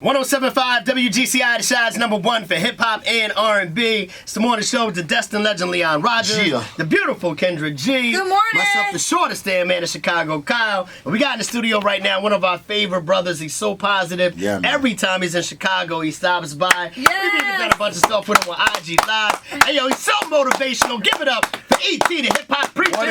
107.5 WGCI, the Shi's #1 for hip-hop and R&B. It's the morning show with the Destin legend Leon Rogers, the beautiful Kendra G. Good morning. Myself, the shortest damn man in Chicago, Kyle. And we got in the studio right now one of our favorite brothers. He's so positive. Yeah, man. Every time he's in Chicago, he stops by. Yes. We've even done a bunch of stuff with him on IG Live. Hey, yo, he's so motivational. Give it up for E.T., the hip-hop preacher. What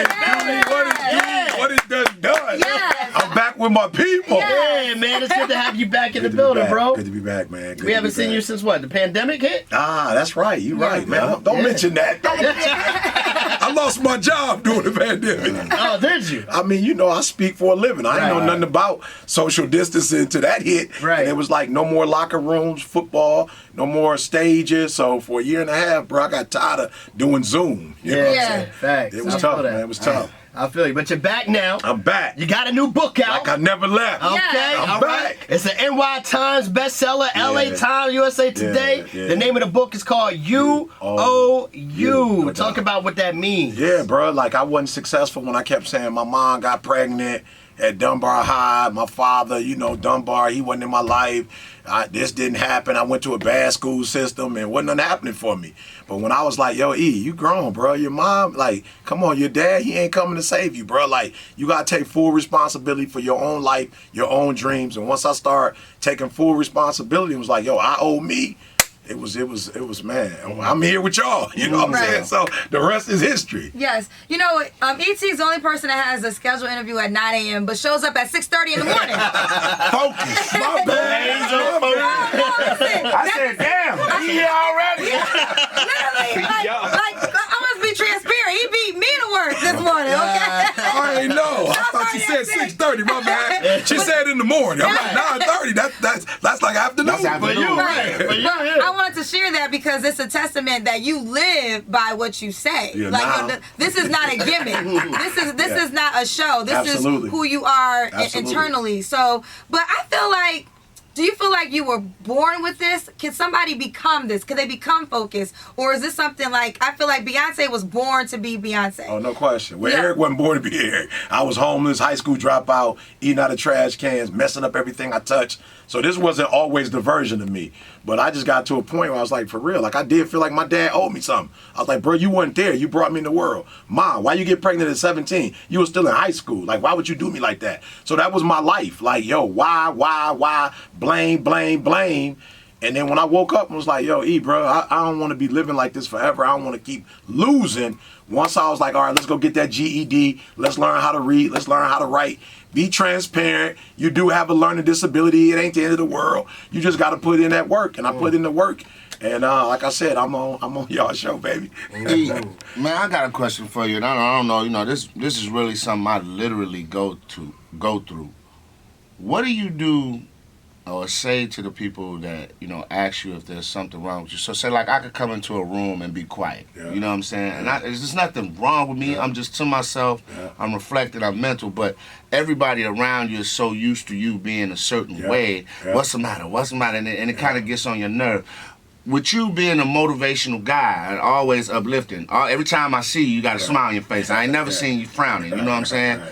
it done? Yes. I'm back with my people. Yeah, man, it's good to have you back in the building, bro. Good to be back, man. Good We to haven't be seen back. you since what? The pandemic hit? Ah, that's right. You're right, man. Don't mention that. I lost my job during the pandemic. Oh, did you? I mean, you know, I speak for a living. I ain't know nothing about social distancing until that hit. Right. And it was like no more locker rooms, football, no more stages. So for a year and a half, bro, I got tired of doing Zoom. You know what I'm saying? Facts. It was I tough, feel that. man. It was tough. I feel you, but you're back now. I'm back. You got a new book out. Like I never left. Okay, I'm all right. back. It's an NY Times bestseller, LA Times, USA Today. Yeah. The name of the book is called You Owe You. Talk about what that means. Yeah, bro. Like I wasn't successful when I kept saying my mom got pregnant at Dunbar High. My father, you know, Dunbar, he wasn't in my life. This didn't happen. I went to a bad school system and wasn't nothing happening for me. But when I was like, yo, E, you grown, bro. Your mom, like, come on, your dad, he ain't coming to save you, bro. Like, you got to take full responsibility for your own life, your own dreams. And once I start taking full responsibility, it was like, yo, I owe me. It was, man, I'm here with y'all. You know what I'm saying? So the rest is history. Yes. You know, E.T. is the only person that has a scheduled interview at 9 a.m. but shows up at 6:30 in the morning. Focus. My bad. I said, damn, he here already. Literally, like, I must be transparent. He beat me to work this morning, okay? I ain't know. I thought she said 6:30. My bad. She said in the morning. I'm like 9:30. That's like afternoon. For you, right? For you, I wanted to share that because it's a testament that you live by what you say. Yeah, like this is not a gimmick. This is not a show. This Absolutely. is who you are Absolutely. internally. So, but I feel like. Do you feel like you were born with this? Can somebody become this? Can they become focused? Or is this something like, I feel like Beyonce was born to be Beyonce. Oh, no question. Well, Eric wasn't born to be Eric. I was homeless, high school dropout, eating out of trash cans, messing up everything I touched. So this wasn't always the version of me. But I just got to a point where I was like, for real, like I did feel like my dad owed me something. I was like, bro, you weren't there. You brought me in the world. Mom, why you get pregnant at 17? You were still in high school. Like, why would you do me like that? So that was my life. Like, yo, why? Blame. And then when I woke up and was like, yo, E, bro, I don't want to be living like this forever. I don't want to keep losing. Once I was like, all right, let's go get that GED. Let's learn how to read. Let's learn how to write. Be transparent. You do have a learning disability. It ain't the end of the world. You just got to put in that work. And I put in the work. And like I said, I'm on y'all's show, baby. Man, I got a question for you. And I don't know, you know, this is really something I literally go through. What do you do or say to the people that, you know, ask you if there's something wrong with you? So say like I could come into a room and be quiet. Yeah. You know what I'm saying? And there's just nothing wrong with me. Yeah. I'm just to myself. Yeah. I'm reflecting. I'm mental. But everybody around you is so used to you being a certain way. Yeah. What's the matter? And it kind of gets on your nerve. With you being a motivational guy and always uplifting, every time I see you, you got a smile on your face. I ain't never seen you frowning. You know what I'm saying? Right.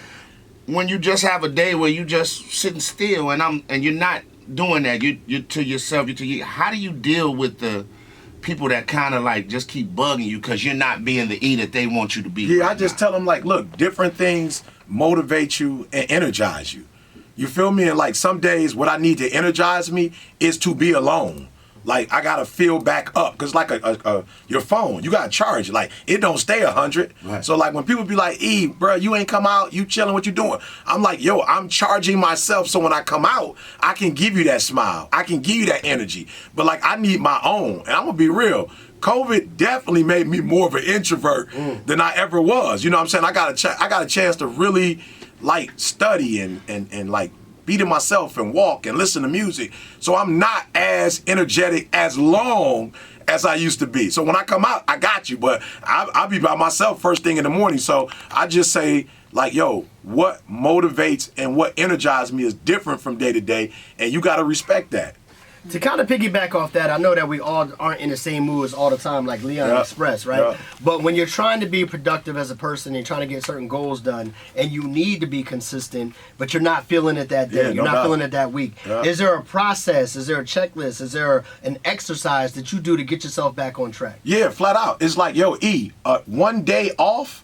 When you just have a day where you just sitting still and you're not doing that, you're to yourself, how do you deal with the people that kind of like just keep bugging you because you're not being the E that they want you to be? Yeah, I just tell them like, look, different things motivate you and energize you. You feel me? And like some days what I need to energize me is to be alone. Like I gotta feel back up, cause like your phone, you gotta charge it. Like it don't stay 100. Right. So like when people be like, "E, bro, you ain't come out, you chilling, what you doing?" I'm like, "Yo, I'm charging myself, so when I come out, I can give you that smile, I can give you that energy." But like I need my own, and I'm gonna be real. COVID definitely made me more of an introvert than I ever was. You know what I'm saying? I got a chance to really like study and like be to myself and walk and listen to music. So I'm not as energetic as long as I used to be. So when I come out, I got you, but I'll be by myself first thing in the morning. So I just say like, yo, what motivates and what energizes me is different from day to day, and you got to respect that. To kind of piggyback off that, I know that we all aren't in the same moods all the time, like Leon expressed, right? But when you're trying to be productive as a person and trying to get certain goals done, and you need to be consistent, but you're not feeling it that day, you're not feeling it that week. Is there a process? Is there a checklist? Is there an exercise that you do to get yourself back on track? Yeah, flat out. It's like, yo, one day off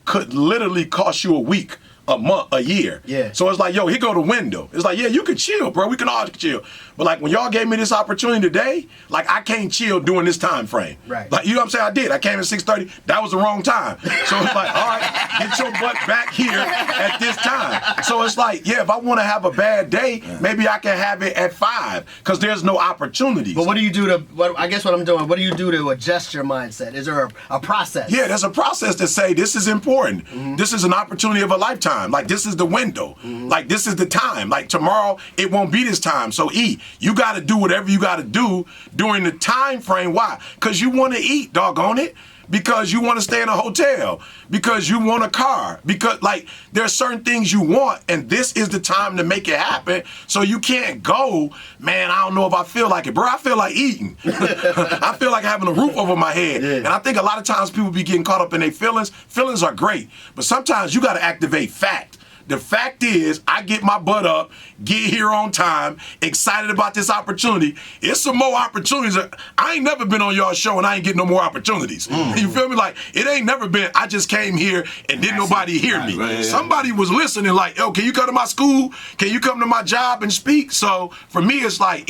could literally cost you a week, a month, a year. Yeah. So it's like, yo, here go the window. It's like, yeah, you can chill, bro. We can all chill. But like when y'all gave me this opportunity today, like I can't chill during this time frame. Right. Like, you know what I'm saying? I did. I came at 6:30. That was the wrong time. So it's like, all right, get your butt back here at this time. So it's like, yeah, if I want to have a bad day, maybe I can have it at 5 because there's no opportunities. But what do you do to, I guess what I'm doing, what do you do to adjust your mindset? Is there a process? Yeah, there's a process to say this is important. This is an opportunity of a lifetime. Like this is the window. Like this is the time. Like tomorrow it won't be this time. So you got to do whatever you got to do during the time frame. Why? Because you want to eat, doggone it. Because you want to stay in a hotel. Because you want a car. Because like there are certain things you want, and this is the time to make it happen. So you can't go, man, I don't know if I feel like it. Bro, I feel like eating. I feel like having a roof over my head. Yeah. And I think a lot of times people be getting caught up in their feelings. Feelings are great. But sometimes you got to activate fact. The fact is, I get my butt up, get here on time, excited about this opportunity. It's some more opportunities. I ain't never been on y'all show and I ain't getting no more opportunities. You feel me? Like, it ain't never been, I just came here and didn't nobody hear me. Right. Somebody was listening like, yo, can you come to my school? Can you come to my job and speak? So for me, it's like,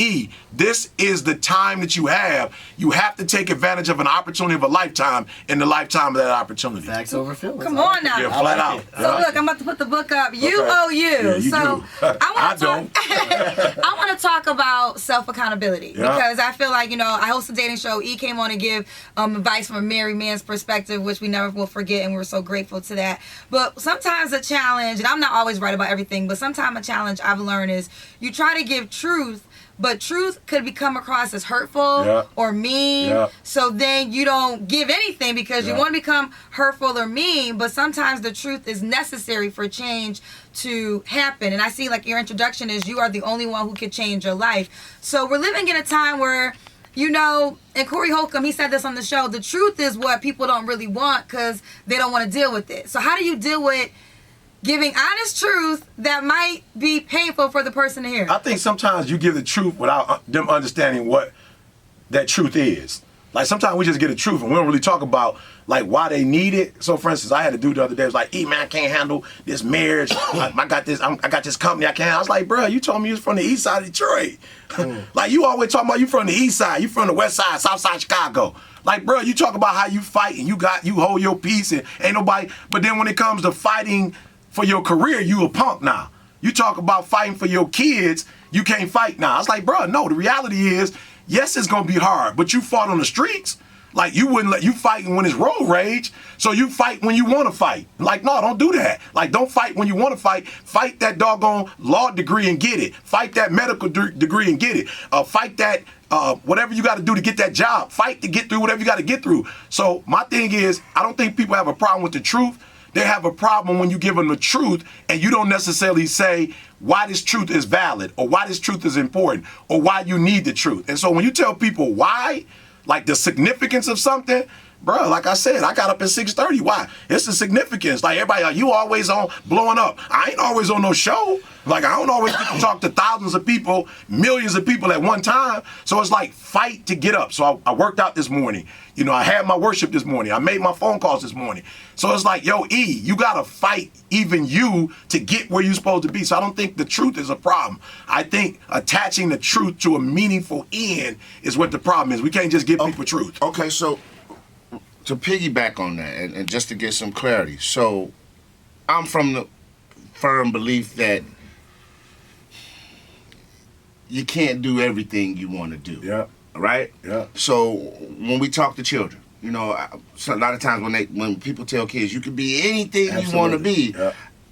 this is the time that you have. You have to take advantage of an opportunity of a lifetime in the lifetime of that opportunity. Facts over feelings. Come on now. Yeah, flat out. So look, I'm about to put the book up. You owe you. Yeah, you so do. I don't. I want to talk about self accountability because I feel like I host a dating show. E came on to give advice from a married man's perspective, which we never will forget, and we're so grateful to that. But sometimes a challenge, and I'm not always right about everything, but sometimes a challenge I've learned is you try to give truth. But truth could become across as hurtful or mean. So then you don't give anything because you want to become hurtful or mean. But sometimes the truth is necessary for change to happen. And I see like your introduction is you are the only one who could change your life. So we're living in a time where, and Corey Holcomb, he said this on the show, the truth is what people don't really want because they don't want to deal with it. So how do you deal with giving honest truth that might be painful for the person to hear? I think sometimes you give the truth without them understanding what that truth is. Like sometimes we just get the truth and we don't really talk about like why they need it. So for instance, I had a dude the other day was like, man, I can't handle this marriage. I got this company I can't. I was like, bro, you told me you was from the east side of Detroit. Like you always talking about you from the east side, you from the west side, south side Chicago. Like, bro, you talk about how you fight and you hold your peace and ain't nobody. But then when it comes to fighting for your career, you a punk now. You talk about fighting for your kids, you can't fight now. I was like, bro, no, the reality is, yes, it's gonna be hard, but you fought on the streets. Like you wouldn't let you fighting when it's road rage, so you fight when you wanna fight. Like, no, don't do that. Like, don't fight when you wanna fight. Fight that doggone law degree and get it. Fight that medical degree and get it. Fight that whatever you gotta do to get that job. Fight to get through whatever you gotta get through. So my thing is, I don't think people have a problem with the truth. They have a problem when you give them the truth and you don't necessarily say why this truth is valid or why this truth is important or why you need the truth. And so when you tell people why, like the significance of something, bro, like I said, I got up at 6:30. Why? It's the significance. Like everybody, like, you always on blowing up. I ain't always on no show. Like I don't always get to talk to thousands of people, millions of people at one time. So it's like fight to get up. So I worked out this morning. I had my worship this morning. I made my phone calls this morning. So it's like, yo, you gotta fight even you to get where you're supposed to be. So I don't think the truth is a problem. I think attaching the truth to a meaningful end is what the problem is. We can't just give people truth. Okay, so to piggyback on that and just to get some clarity. So I'm from the firm belief that you can't do everything you want to do. Yeah. Right? Yeah. So when we talk to children, so a lot of times when people tell kids you can be anything you want to be,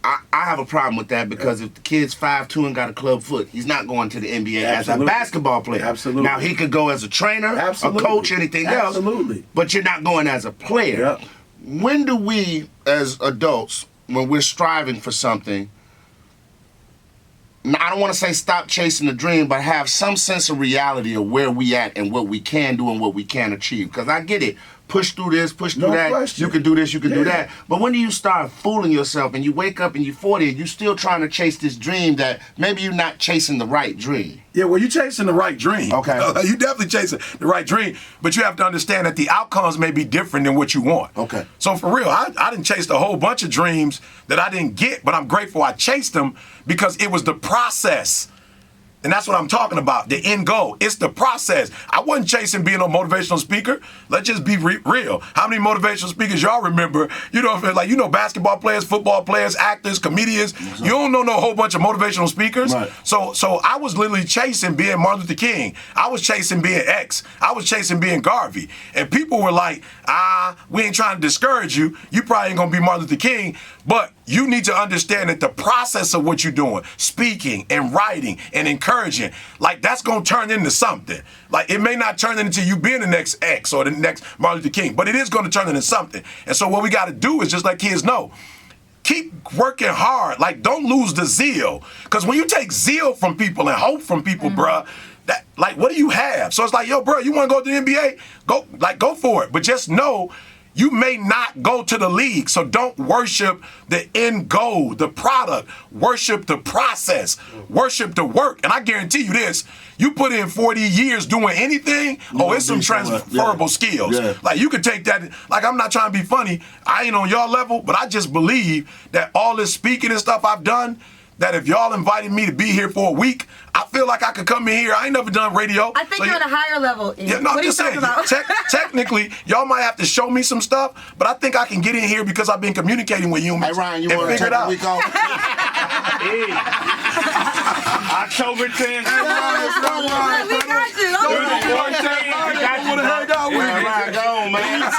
I have a problem with that because if the kid's 5'2" and got a club foot, he's not going to the NBA as a basketball player. Absolutely. Now he could go as a trainer, a coach, anything else. Absolutely. But you're not going as a player. Yeah. When do we, as adults, when we're striving for something, I don't want to say stop chasing the dream, but have some sense of reality of where we at and what we can do and what we can achieve. Because I get it. Push through this, push through that. Question. You can do this, you can do that. But when do you start fooling yourself and you wake up and you're 40 and you're still trying to chase this dream that maybe you're not chasing the right dream? Yeah, well, you're chasing the right dream. Okay. You definitely chasing the right dream, but you have to understand that the outcomes may be different than what you want. Okay. So for real, I didn't chase a whole bunch of dreams that I didn't get, but I'm grateful I chased them because it was the process. And that's what I'm talking about, the end goal. It's the process. I wasn't chasing being a motivational speaker. Let's just be real. How many motivational speakers y'all remember? Basketball players, football players, actors, comedians. You don't know no whole bunch of motivational speakers. Right. So I was literally chasing being Martin Luther King. I was chasing being X. I was chasing being Garvey. And people were like, we ain't trying to discourage you. You probably ain't going to be Martin Luther King. But you need to understand that the process of what you're doing, speaking and writing and encouraging, like that's going to turn into something. Like it may not turn into you being the next X or the next Martin Luther King, but it is going to turn into something. And so what we got to do is just let kids know, keep working hard. Like don't lose the zeal. Because when you take zeal from people and hope from people, bruh, that, like what do you have? So it's like, yo, bro, you want to go to the NBA? Go for it. But just know, you may not go to the league, so don't worship the end goal, the product. Worship the process. Worship the work. And I guarantee you this, you put in 40 years doing anything, it's some transferable skills. Yeah. Like you could take that, like I'm not trying to be funny, I ain't on y'all level, but I just believe that all this speaking and stuff I've done, that if y'all invited me to be here for a week, I feel like I could come in here. I ain't never done radio. I think you're on a higher level. Ian. Yeah, no, what I'm just saying. about? Technically, y'all might have to show me some stuff, but I think I can get in here because I've been communicating with humans. Hey, Ryan, you and want to figure take it a out. week off? October 10th. We got you. Ryan, go on, man.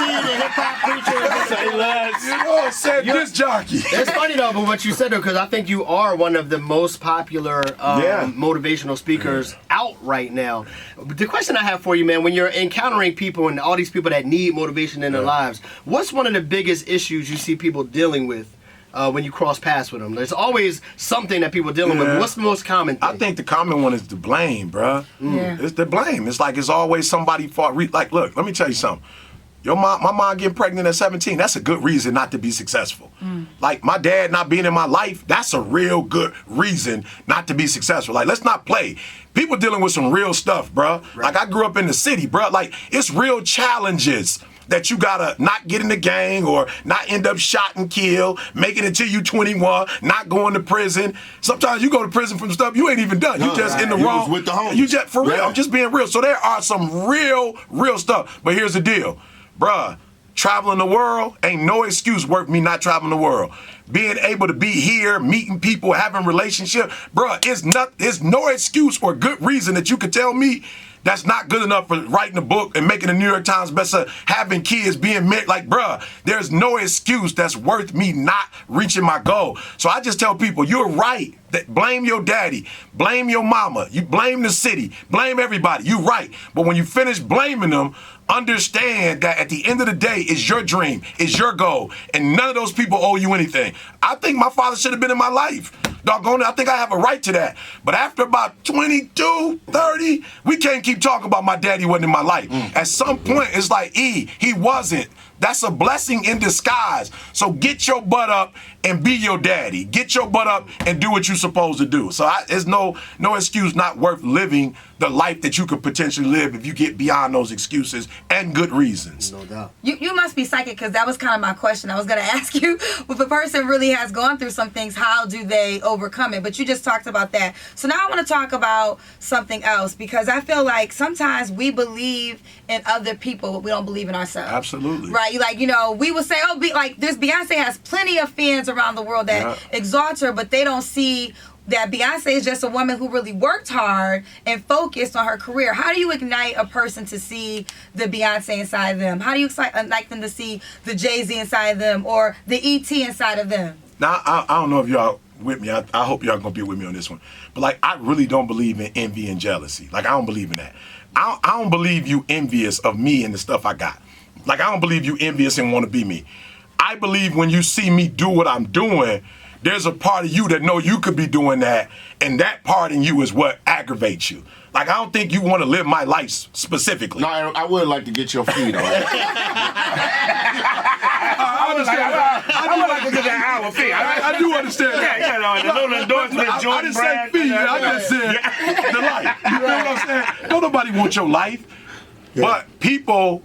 Say less. You know, said this jockey. It's funny though, but what you said though, because I think you are one of the most popular motivational speakers out right now. The question I have for you, man, when you're encountering people and all these people that need motivation in their lives, what's one of the biggest issues you see people dealing with when you cross paths with them? There's always something that people are dealing with. What's the most common thing? I think the common one is the blame, bruh. Yeah. It's the blame. It's like it's always somebody fault. Like, look, let me tell you something. My mom getting pregnant at 17, that's a good reason not to be successful. Like my dad not being in my life, that's a real good reason not to be successful. Like, let's not play. People dealing with some real stuff, bruh. Right. Like I grew up in the city, bruh. Like it's real challenges that you gotta not get in the gang or not end up shot and killed, making it till you 21, not going to prison. Sometimes you go to prison from stuff you ain't even done. You just in the wrong. Was with the homies. You just, for real, I'm just being real. So there are some real stuff. But here's the deal. Bruh, traveling the world ain't no excuse worth me not traveling the world. Being able to be here, meeting people, having relationships, bruh, it's no excuse or good reason that you could tell me that's not good enough for writing a book and making the New York Times bestseller, having kids, being married. Like, bruh, there's no excuse that's worth me not reaching my goal. So I just tell people, you're right. That blame your daddy, blame your mama, you blame the city, blame everybody. You're right. But when you finish blaming them, understand that at the end of the day, it's your dream, it's your goal, and none of those people owe you anything. I think my father should have been in my life. Doggone it, I think I have a right to that. But after about 22, 30, we can't keep talking about my daddy wasn't in my life. At some point, it's like, he wasn't. That's a blessing in disguise. So get your butt up and be your daddy. Get your butt up and do what you're supposed to do. So there's no excuse not worth living the life that you could potentially live if you get beyond those excuses and good reasons. No doubt. You must be psychic, because that was kind of my question. I was going to ask you, if a person really has gone through some things, how do they overcome it? But you just talked about that. So now I want to talk about something else, because I feel like sometimes we believe in other people, but we don't believe in ourselves. Absolutely. Right? Like, we will say, this Beyonce has plenty of fans around the world that exalt her, but they don't see that Beyonce is just a woman who really worked hard and focused on her career. How do you ignite a person to see the Beyonce inside of them? How do you ignite them to see the Jay-Z inside of them or the E.T. inside of them? Now, I don't know if y'all with me. I hope y'all gonna be with me on this one. But like, I really don't believe in envy and jealousy. Like, I don't believe in that. I don't believe you envious of me and the stuff I got. Like, I don't believe you envious and want to be me. I believe when you see me do what I'm doing, there's a part of you that know you could be doing that, and that part in you is what aggravates you. Like, I don't think you want to live my life specifically. No, I would like to get your feet on. I understand. I would like to get that hour fee. I do understand that. Yeah, the little endorsement, I Jordan didn't say fee. I just said the life. You know what I'm saying? Don't nobody want your life. But people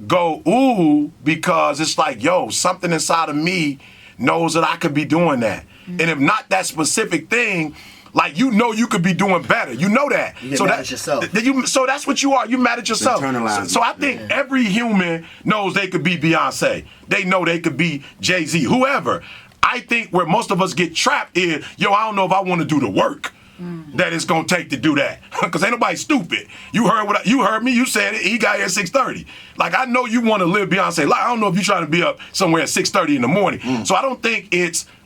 go, ooh, because it's like, yo, something inside of me knows that I could be doing that. And if not that specific thing, like, you know you could be doing better. You know that. You get mad at yourself. So that's what you are. You mad at yourself. Internalize So I think every human knows they could be Beyonce. They know they could be Jay-Z, whoever. I think where most of us get trapped is, yo, I don't know if I want to do the work that it's gonna take to do that. Because ain't nobody stupid. You heard me, you said it, he got here at 6:30. Like, I know you want to live Beyonce life. I don't know if you're trying to be up somewhere at 6:30 in the morning. So I don't think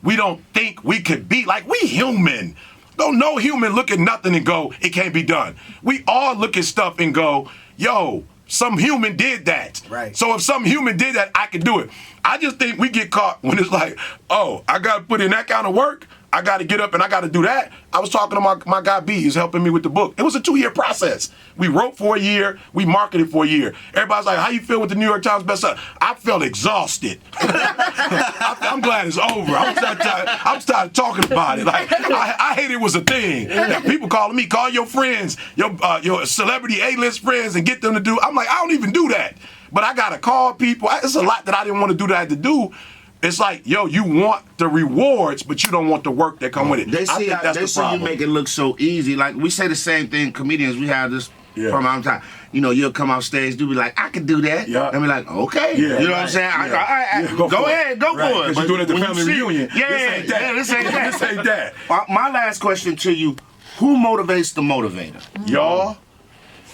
we don't think we could be, like, we human. Don't no human look at nothing and go, it can't be done. We all look at stuff and go, yo, some human did that. Right. So if some human did that, I could do it. I just think we get caught when it's like, oh, I got to put in that kind of work. I got to get up and I got to do that. I was talking to my guy B, he's helping me with the book. It was a 2-year process. We wrote for a year, we marketed for a year. Everybody's like, how you feel with the New York Times bestseller? I felt exhausted. I'm glad it's over. I'm started talking about it. Like, I hate it was a thing. Now, people calling me, call your friends, your celebrity A-list friends and get them to do. I'm like, I don't even do that. But I got to call people. It's a lot that I didn't want to do that I had to do. It's like, yo, you want the rewards, but you don't want the work that come with it. They see you make it look so easy. Like, we say the same thing, comedians, we have this from our time. You know, you'll come off stage, do be like, I can do that. Yeah. And be like, okay. Yeah. You know what I'm saying? Go ahead, go for it. Because you're doing it at the when family you see- reunion. Yeah, This ain't that. this ain't that. This ain't that. My last question to you, who motivates the motivator? Y'all,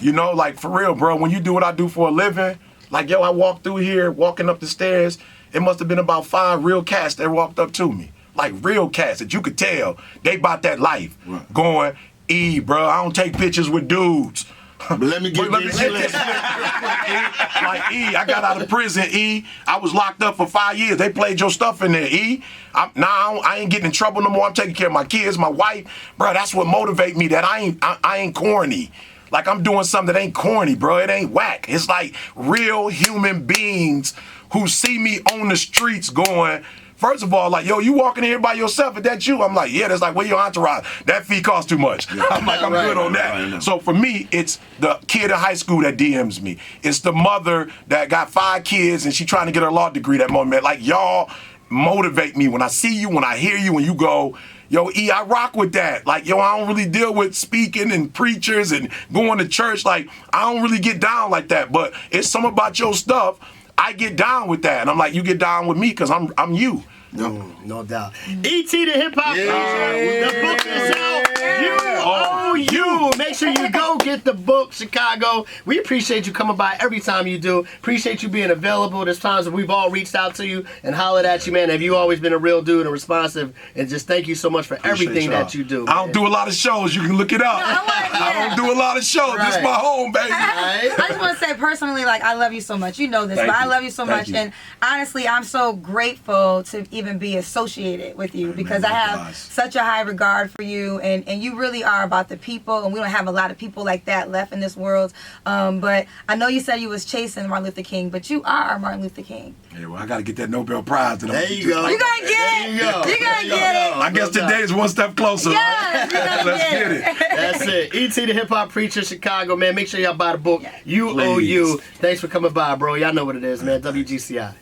you know, like, for real, bro, when you do what I do for a living, like, yo, I walked through here, walking up the stairs, it must have been about 5 real cats that walked up to me. Like, real cats that you could tell they about that life. Right. Going, E, bro, I don't take pictures with dudes. But let me get Like, E, I got out of prison, E. I was locked up for 5 years. They played your stuff in there, E. I ain't getting in trouble no more. I'm taking care of my kids, my wife. Bro, that's what motivate me, that I ain't corny. Like, I'm doing something that ain't corny, bro. It ain't whack. It's like real human beings who see me on the streets going, first of all, like, yo, you walking here by yourself, is that you? I'm like, yeah, that's like, where your entourage? That fee costs too much. I'm like, I'm good on that. Right. So for me, it's the kid in high school that DMs me. It's the mother that got 5 kids and she trying to get her law degree that moment. Like, y'all motivate me when I see you, when I hear you, when you go, yo, E, I rock with that. Like, yo, I don't really deal with speaking and preachers and going to church. Like, I don't really get down like that. But it's something about your stuff. I get down with that. And I'm like, you get down with me because I'm you. No doubt. E.T. the Hip Hop Preacher. The book is out. You. Make sure you go get the book, Chicago. We appreciate you coming by every time you do. Appreciate you being available. There's times that we've all reached out to you and hollered at you, man. Have you always been a real dude and responsive? And just thank you so much for everything that you do. I don't do a lot of shows. You can look it up. I don't do a lot of shows. This is my home, baby. I just want to say personally, like, I love you so much. You know this, but I love you so much. And honestly, I'm so grateful to even be associated with you because I have such a high regard for you, and you really are about the people, and we don't have a lot of people like that left in this world. But I know you said you was chasing Martin Luther King, but you are Martin Luther King. Yeah, well, I got to get that Nobel Prize. There you go. You gotta get it. You gotta get it. I guess today is one step closer. Yes, you gotta Let's get get it. That's it. E.T. the Hip Hop Preacher, Chicago, man. Make sure y'all buy the book. You owe you. Thanks for coming by, bro. Y'all know what it is, man. WGCI.